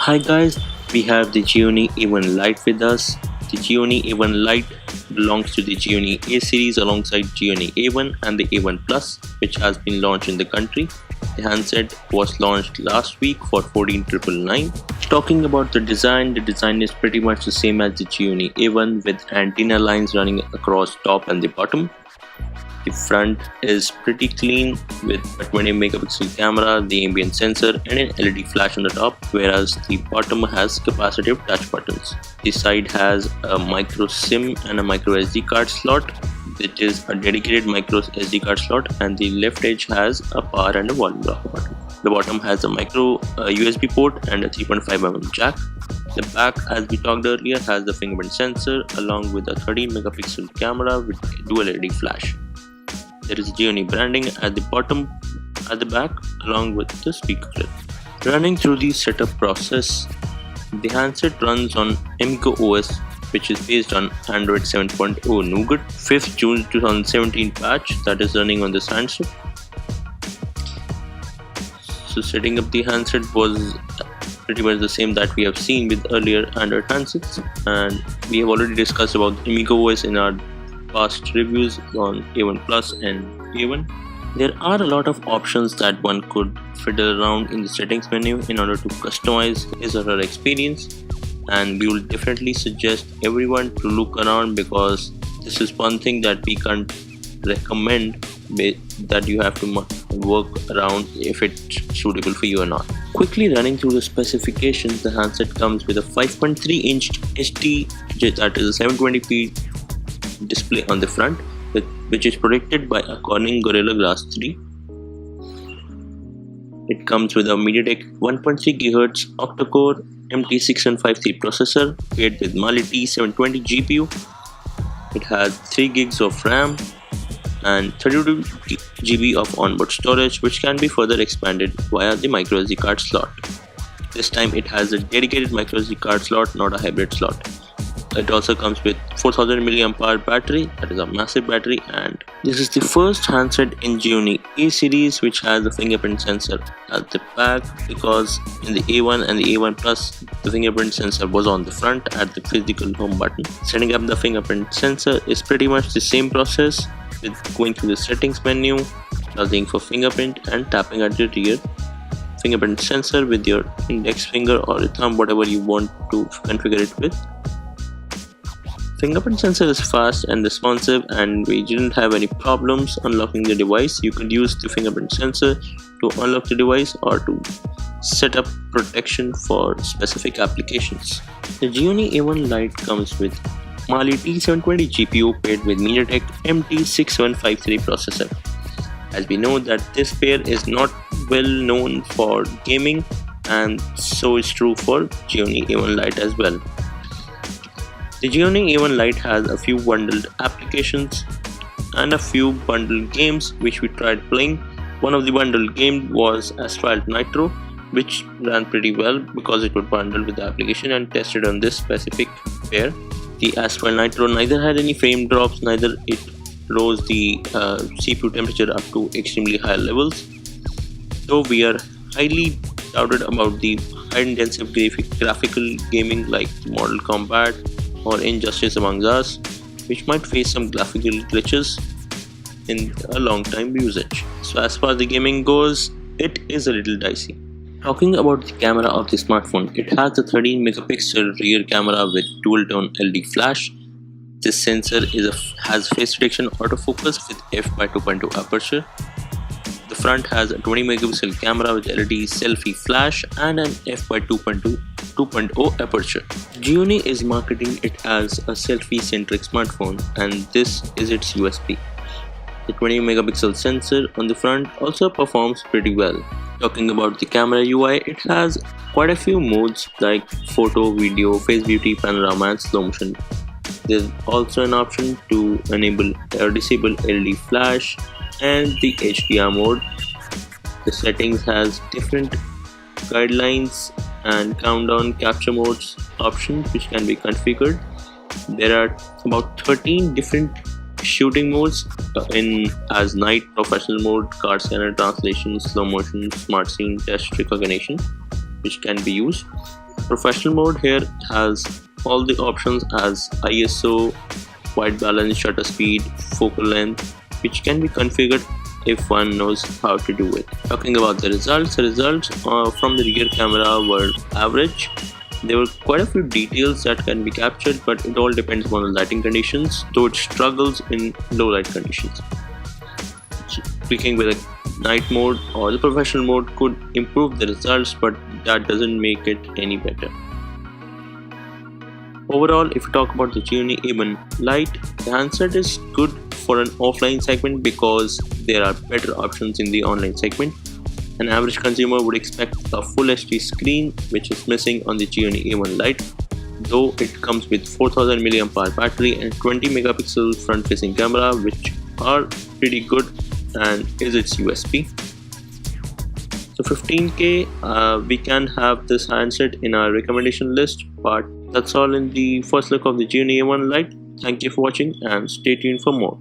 Hi guys, we have the Gionee A1 Lite with us. The Gionee A1 Lite belongs to the Gionee A series alongside Gionee A1 and the A1 Plus, which has been launched in the country. The handset was launched last week for 14,999. Talking about the design is pretty much the same as the Gionee A1 with antenna lines running across top and the bottom. The front is pretty clean with a 20 megapixel camera, the ambient sensor and an LED flash on the top, whereas the bottom has capacitive touch buttons. The side has a micro SIM and a micro SD card slot, which is a dedicated micro SD card slot, and the left edge has a power and a volume blocker button. The bottom has a micro USB port and a 3.5mm jack. The back, as we talked earlier, has the fingerprint sensor along with a 13 megapixel camera with dual LED flash. There is Gionee branding at the bottom at the back along with the speaker clip. Running through the setup process, the handset runs on Amico OS, which is based on Android 7.0 Nougat 5th June 2017 patch that is running on this handset. So setting up the handset was pretty much the same that we have seen with earlier Android handsets, and we have already discussed about Amico OS in our past reviews on A1 Plus and A1. There are a lot of options that one could fiddle around in the settings menu in order to customize his or her experience, and we will definitely suggest everyone to look around because this is one thing that we can't recommend that you have to work around if it's suitable for you or not. Quickly running through the specifications, the handset comes with a 5.3-inch HD, that is a 720p display on the front, which is protected by a Corning Gorilla Glass 3. It comes with a MediaTek 1.3 GHz octa-core MT6753 processor paired with Mali T720 GPU. It has 3 gigs of RAM and 32 GB of onboard storage, which can be further expanded via the microSD card slot. This time it has a dedicated microSD card slot, not a hybrid slot. It also comes with 4000 mAh battery, that is a massive battery, and this is the first handset in Gionee A series which has a fingerprint sensor at the back, because in the A1 and the A1 Plus the fingerprint sensor was on the front at the physical home button. Setting up the fingerprint sensor is pretty much the same process, with going through the settings menu, browsing for fingerprint and tapping at the rear fingerprint sensor with your index finger or your thumb, whatever you want to configure it with. Fingerprint sensor is fast and responsive, and we didn't have any problems unlocking the device. You could use the fingerprint sensor to unlock the device or to set up protection for specific applications. The Gionee A1 Lite comes with Mali T720 GPU paired with MediaTek MT6753 processor. As we know that this pair is not well known for gaming, and so is true for Gionee A1 Lite as well. The Gionee A1 Lite has a few bundled applications and a few bundled games which we tried playing. One of the bundled games was Asphalt Nitro, which ran pretty well because it would bundle with the application and tested on this specific pair. The Asphalt Nitro neither had any frame drops, neither it rose the CPU temperature up to extremely high levels. So we are highly doubted about the high intensive graphical gaming like Mortal Kombat or Injustice Among Us, which might face some graphical glitches in a long time usage. So as far as the gaming goes, it is a little dicey. Talking about the camera of the smartphone, it has a 13 megapixel rear camera with dual tone LED flash. This sensor has face detection autofocus with f/2.2 aperture. The front has a 20 megapixel camera with LED selfie flash and an f/2.0 aperture. Gionee is marketing it as a selfie-centric smartphone, and this is its USP. The 20 megapixel sensor on the front also performs pretty well. Talking about the camera UI, it has quite a few modes like photo, video, face beauty, panorama and slow motion. There's also an option to enable or disable LED flash and the HDR mode. The settings has different guidelines and countdown capture modes options which can be configured. There are about 13 different shooting modes as night, professional mode, card scanner, translation, slow motion, smart scene, test recognition, which can be used. Professional mode here has all the options as ISO, white balance, shutter speed, focal length, which can be configured if one knows how to do it. Talking about the results from the rear camera were average. There were quite a few details that can be captured, but it all depends on the lighting conditions, though it struggles in low light conditions. Tweaking with a night mode or the professional mode could improve the results, but that doesn't make it any better. Overall, if you talk about the Gionee A1 Lite, the handset is good for an offline segment because there are better options in the online segment. An average consumer would expect a full HD screen, which is missing on the Gionee A1 Lite, though it comes with 4000 mAh battery and 20 megapixel front facing camera, which are pretty good and is its USP. So 15K, we can have this handset in our recommendation list, but that's all in the first look of the Gionee A1 Lite. Thank you for watching and stay tuned for more.